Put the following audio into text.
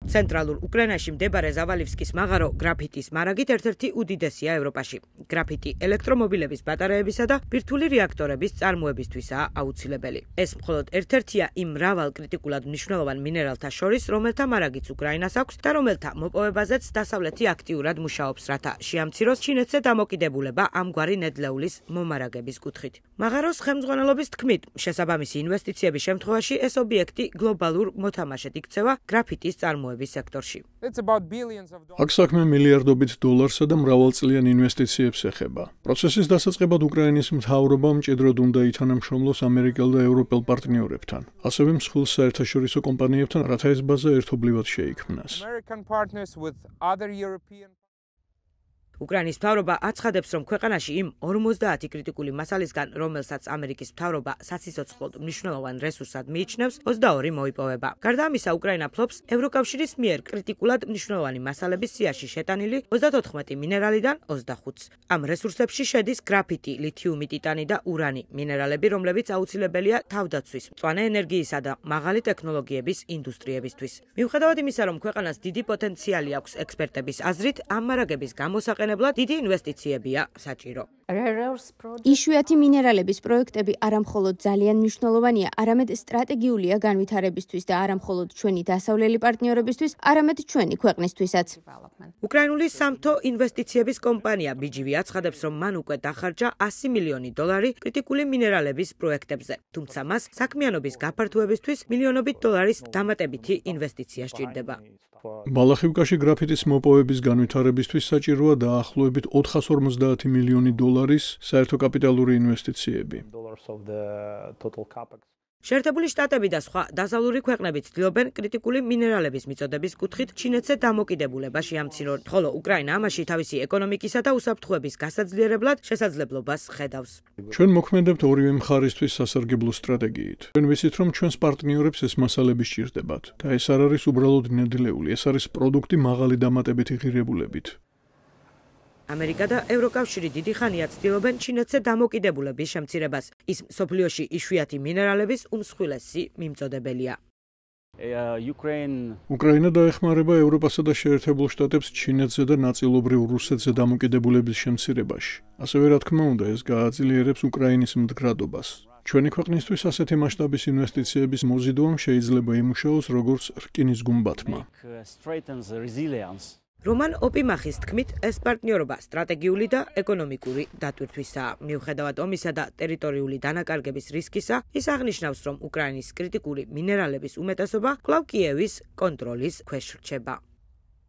ცენტრალურ უკრაინაში მდებარე ზავალივსკის მაღარო გრაფიტის მარაგით ერთ-ერთი უდიდესია ევროპაში. გრაფიტი ელექტრომობილების ბატარეებისა და ბირთვული რეაქტორების წარმოებისთვისაა აუცილებელი. ეს მხოლოდ ერთ-ერთია იმ მრავალ კრიტიკულად მნიშვნელოვან მინერალთა შორის, რომელთა მარაგიც უკრაინას აქვს და რომელთა მოპოვებაზეც დასავლეთი აქტიურად მუშაობს, რათა შეამციროს ჩინეთზე დამოკიდებულება ამგვარი ნედლეულის მომარაგების კუთხით. მაღაროს ხელმძღვანელობის თქმით, შესაბამისი ინვესტიციების შემთხვევაში ეს ობიექტი გლობალურ მოთამაშედ იქცევა გრაფიტის წარმოების სექტორში. აქ საქმე მილიარდობით დოლარსა და მრავალწლიან ინვესტიციებს ეხება. პროცესის დასაწყებად უკრაინის მთავრობამ მჭიდროდ უნდა ითანამშრომლოს ამერიკელ და ევროპელ პარტნიორებთან, ასევე მსხვილ საერთაშორისო კომპანიებთან, რათა ეს ბაზა ერთობლივად შეიქმნას. უკრაინის მთავრობა აცხადებს, რომ ქვეყანაში იმ 50 კრიტიკული მასალისგან, რომელსაც ამერიკის მთავრობა საციცოცხლოდ მნიშვნელოვან რესურსად მიიჩნევს, 22 მოიპოვება. გარდა ამისა, უკრაინა ფლობს ევროკავშირის მიერ კრიტიკულად მნიშვნელოვანი მასალების სიაში შეტანილი 34 მინერალიდან 25-ს. ამ რესურსებში შედის გრაფიტი, ლითიუმი, ტიტანი და ურანი, მინერალები, რომლებიც აუცილებელია თავდაცვის, მწვანე ენერგიისა და მაღალი ტექნოლოგიების ინდუსტრიებისთვის. მიუხედავად იმისა, რომ ქვეყანას დიდი პოტენციალი აქვს ექსპერტების აზრით, ამ მარაგების გამოსაყენებლად დიდი ინვესტიციებია საჭირო. იშვიათი მინერალების პროექტები არამხოლოდ ძალიან მნიშვნელოვანია, არამედ სტრატეგიულია განვითარებისთვის და არამხოლოდ ჩვენი დასავლელი პარტნიორებისთვის, არამედ ჩვენი ქვეყნისთვისაც. უკრაინული სამთო ინვესტიციების კომპანია BGV აცხადებს, რომ მან უკვე დახარჯა 100 მილიონი დოლარი კრიტიკული მინერალების პროექტებზე, თუმცა მას საქმიანობის გაფართოებისთვის მილიონობით დოლარის დამატებითი ინვესტიცია სჭირდება. ბალახივკაში გრაფიტის მოპოვების განვითარებისთვის საჭიროა დაახლოებით 450 მილიონი დოლარის საერთო კაპიტალური ინვესტიციები. შეერთებული შტატები და სხვა დასავლური ქვეყნები ცდილობენ კრიტიკული მინერალების მიწოდების კუთხით ჩინეთზე დამოკიდებულება შეამცირონ, ხოლო უკრაინა ამაში თავისი ეკონომიკისა და უსაფრთხოების გასაძლიერებლად შესაძლებლობას ხედავს. ჩვენ მოქმედებთ ორივე მხარისთვის სასარგებლო სტრატეგიით. ჩვენ ვიცით, რომ ჩვენს პარტნიორებს ეს მასალები სჭირდებათ და ეს არ არის უბრალოდ ნედლეული, ეს არის პროდუქტი მაღალი დამატებითი ღირებულებით. ამერიკა და ევროკავშირი დიდი ხანია ცდილობენ ჩინეთზე დამოკიდებულების შემცირებას. ის მსოფლიოში იშვიათი მინერალების უმსხვილესი მიმწოდებელია. უკრაინა დაეხმარება ევროპასა და შეერთებულ შტატებს ჩინეთზე და ნაწილობრივ რუსეთზე დამოკიდებულების შემცირებაში. ასევე რა თქმა უნდა, ეს გააძლიერებს უკრაინის მდგრადობას. ჩვენი ქვეყნისთვის ასეთი მასშტაბის ინვესტიციების მოზიდვამ შეიძლება იმუშაოს როგორც რკინის გუმბათმა. რომან ოპიმახის თქმით, ეს პარტნიორობა სტრატეგიული და ეკონომიკური დატვირთვისაა. მიუხედავად ომისა და ტერიტორიული დანაკარგების რისკისა, ის აღნიშნავს, რომ უკრაინის კრიტიკული მინერალების უმეტესობა კვლავ კიევის კონტროლის ქვეშ რჩება.